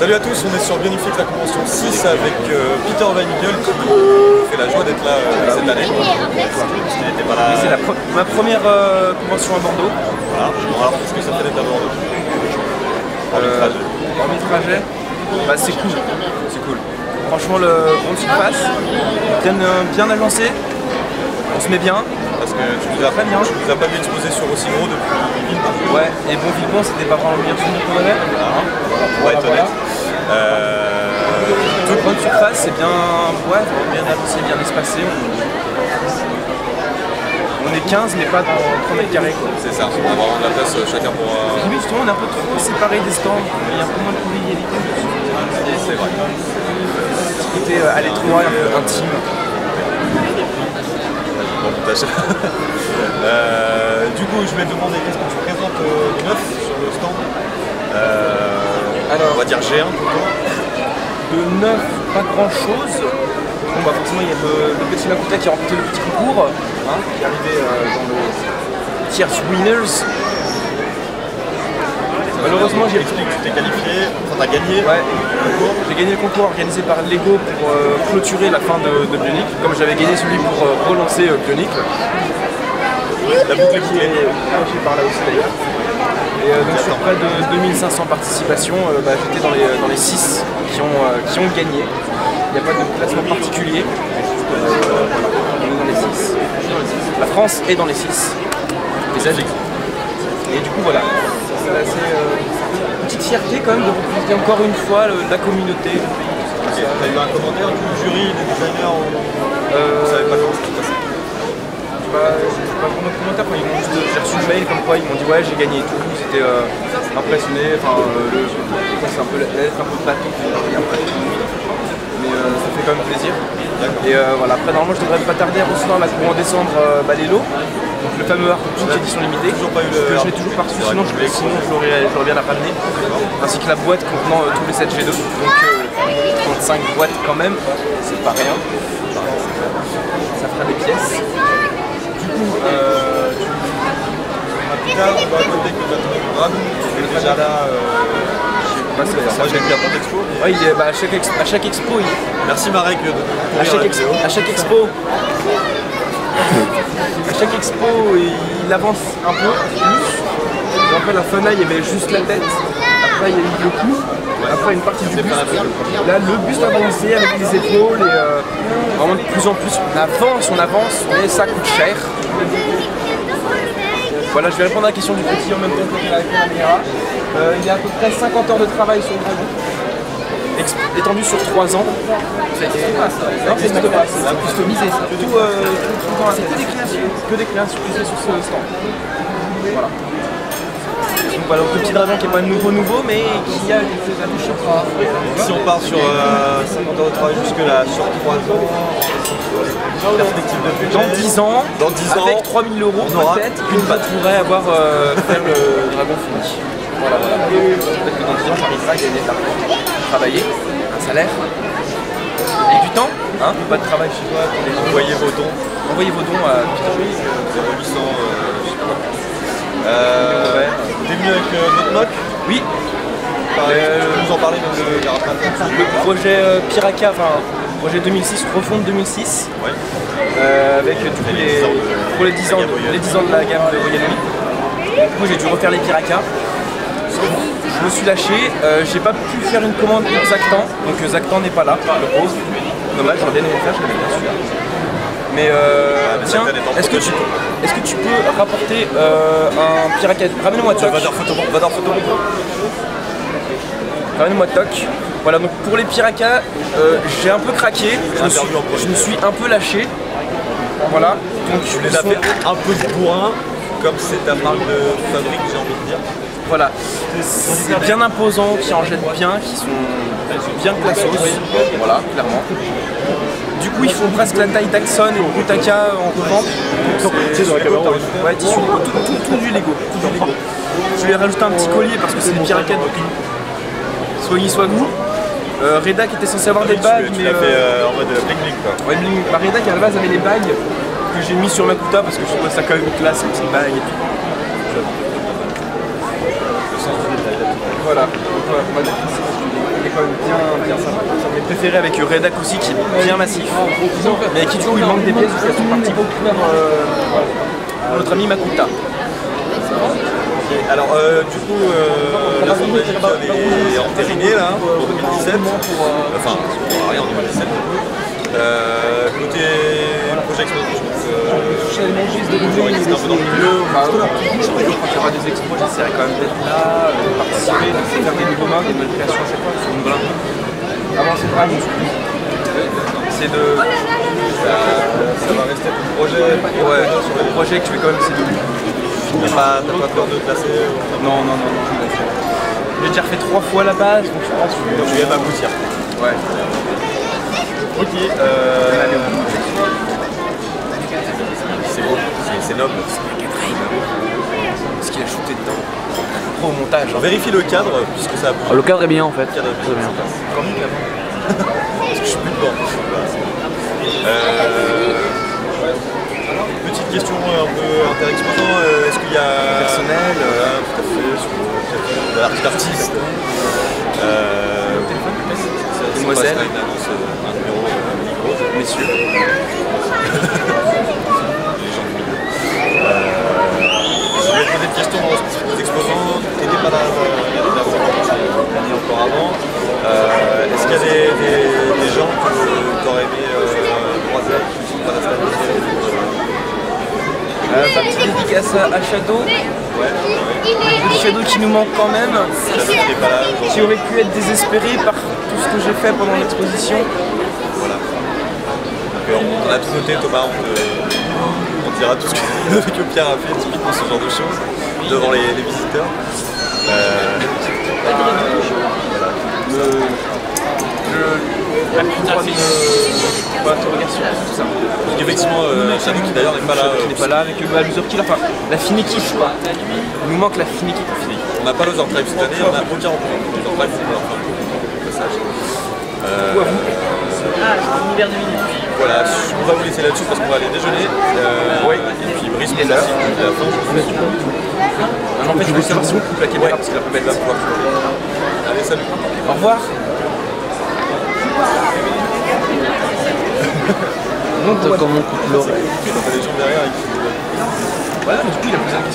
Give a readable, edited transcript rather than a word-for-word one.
Salut à tous, on est sur Bionifique, la convention 6 avec Peter Van Eagle qui nous fait la joie d'être là cette année. C'est ma première convention à Bordeaux. Voilà. Bon, alors qu'est-ce que ça fait d'être à Bordeaux Hormis le trajet, bah, c'est cool. C'est cool. Franchement, le Grande Surface, bien agencé, on se met bien. Parce que tu nous as pas vu exposer sur aussi gros depuis Villepont. Ouais, et bon, Villepont, c'était pas vraiment le meilleur souvenir qu'on avait. Pour être honnête. Toute Grande Surface, c'est bien agencé, bien espacé. On est 15, mais pas dans 3 mètres carrés. C'est ça, on a vraiment de la place chacun pour. Justement, on est un peu trop séparés des stands, il y a un peu moins de convivialité. C'est vrai. Ce côté à l'étroit, intime. Du coup, je vais te demander qu'est-ce que tu présentes de neuf sur le stand. Alors, on va dire G1 plutôt. De neuf, pas grand chose. Bon, bah forcément, il y a le petit Makuta qui a remporté le petit concours, qui est arrivé dans le Tiers Winners. Malheureusement, j'ai expliqué que tu t'es qualifié, enfin t'as gagné. Ouais, j'ai gagné le concours organisé par Lego pour clôturer la fin de Bionic, comme j'avais gagné celui pour relancer Bionic. La boucle est bouclée. Par là aussi d'ailleurs. Et donc sur près de 2500 participations, j'étais dans les 6 qui ont gagné. Il n'y a pas de classement particulier. On est dans les 6. La France est dans les 6. Les âges. Et du coup voilà. C'est assez petite fierté quand même de représenter encore une fois la communauté, le pays. Okay. T'as eu un commentaire du jury, des designers on savait pas comment ça se passait. Pas vraiment de commentaire, j'ai reçu le mail comme quoi ils m'ont dit ouais j'ai gagné et tout, j'étais impressionné, c'est un peu la lettre un peu bateau, mais ça fait quand même plaisir. Et voilà, après normalement je devrais pas tarder à recevoir là pour en descendre les lots. Donc le fameux Artbook édition limitée, que je n'ai toujours pas reçu, sinon je l'aurais bien ramené, ainsi que la boîte contenant tous les 7 G2, donc 35 boîtes quand même, c'est pas rien, ça fera des pièces. Du coup, plus tard, on va noter que notre Dragon est déjà là. Moi j'ai vu à plein d'expos. Oui, à chaque expo, merci Marek à chaque expo. À chaque expo, il avance un peu plus. Et après la Fana, il y avait juste la tête. Après, il y a eu le cou. Après, une partie du buste. Là, le buste avancé avec les épaules. Et vraiment, de plus en plus, on avance, mais ça coûte cher. Voilà, je vais répondre à la question du petit en même temps que la caméra. Il y a à peu près 50 heures de travail sur le dragon. Étendu sur 3 ans. C'est customisé, ça. C'est que des créations sur ce stand. Voilà. Donc voilà, le petit dragon qui n'est pas nouveau, mais qui a des affiches rares. Si on part sur 50 heures de travail jusque-là, sur 3 ans, perspective de budget. Dans 10 ans, avec 3000 €, peut-être qu'une patte pourrait avoir faire le dragon fini. Voilà. Peut-être que dans 10 ans, j'arriverai à gagner de l'argent, travailler, un salaire, et du temps, pas de travail chez toi. Envoyez vos dons. Envoyez vos dons à 0800, je sais pas quoi. T'es venu avec notre mock? Oui. Vous nous en parlez dans le projet Piraka, enfin projet 2006, refonte 2006, ouais. Avec du coup pour les 10 ans de la gamme de Royalomi. Du coup j'ai dû refaire les Piraka. Je me suis lâché, j'ai pas pu faire une commande pour Zactan, donc Zactan n'est pas là, le pauvre. Dommage, j'aurais bien aimé le faire, je l'avais bien su. Mais tiens, est-ce que tu peux rapporter un Piraka? Ramène-moi Toc. Va dans photo. Ramène-moi Toc. Voilà, donc pour les Piraka, j'ai un peu craqué, je me suis un peu lâché. Voilà. Donc tu les as fait un peu de bourrin, comme c'est ta marque de fabrique, j'ai envie de dire. Voilà, c'est bien imposant, qui en jettent bien, qui sont bien classos, voilà, clairement. Du coup, ils font presque la taille d'Axon et Brutaka en revente. Ouais, tissu Lego, tout du Lego. Je lui ai rajouté un petit collier parce que c'est des Piraka, donc soit yi soit goût. Reda qui était censé avoir des bagues, mais fait en mode bling bling quoi. Ouais, bling. Reda qui à la base avait les bagues que j'ai mis sur Makuta parce que je trouvais ça quand même classe, les petites bagues et tout. Voilà, on va dire que c'est quand même bien sympa. Mes préférés avec Redac aussi qui est bien massif, mais qui du coup il manque des pièces parce qu'elles sont parties pour notre ami Makuta. Alors du coup, le centre d'Egypte est entériné là pour 2017, enfin rien en 2017. Côté projet exposition, toujours exister un peu dans le milieu. Quand il y aura des expos, j'essaierai quand même d'être là, de participer, de faire des nouveaux modes, des nouvelles créations à chaque fois, c'est une bonne avancer vraiment. C'est de... Ça va rester ton projet. Ouais, sur le projet que je vais quand même essayer de... T'as pas peur de te placer? Non. J'ai déjà refait 3 fois la base, donc je pense que... Donc tu viens d'aboutir. Ouais. Ok. C'est beau, c'est noble. Ce qu'il a shooté dedans. Trop au montage. On vérifie le cadre puisque ça a bougé. Le cadre est bien en fait. Le cadre est bien. Comme nous avant. Parce que je suis plus dedans. Petite question un peu interexposant, est-ce qu'il y a... Personnel, tout à fait, sur l'artiste. téléphone, Demoiselle. Une annonce, un numéro micro. Messieurs. Je voulais poser une question spécifique aux exposants. Tu n'étais pas là l'année encore avant. Est-ce qu'il y a des gens que tu aurais aimé croiser qui sont pas restés Petite dédicace à Shadow. Ouais. Shadow qui nous manque quand même. Shadow qui n'est pas là. Qui aurait pu être désespéré par tout ce que j'ai fait pendant l'exposition. Voilà. Donc, on a tout noté, Thomas, on dira tout ce que Pierre a fait, typiquement ce genre de choses, devant les visiteurs. La couronne d'interrogation, tout ça. Donc effectivement, Shadow qui d'ailleurs n'est pas là. Qui n'est pas là avec l'user killer, enfin la fine équipe quoi. Il nous manque la fine équipe. On n'a pas l'Other Tribe cette année, on n'a aucun rencontre. L'Other Tribe, c'est leur passage. Univers de minutes. Voilà, on va vous laisser là-dessus parce qu'on va aller déjeuner. Oui. Et puis Brice, il est là. À la fin, En fait, je voulais savoir si vous coupe la caméra parce qu'elle va pas mettre là pour voir. allez, salut. Au revoir. Comment on coupe l'oreille? On a des gens derrière et qui... Voilà, mais du coup, il a posé la question.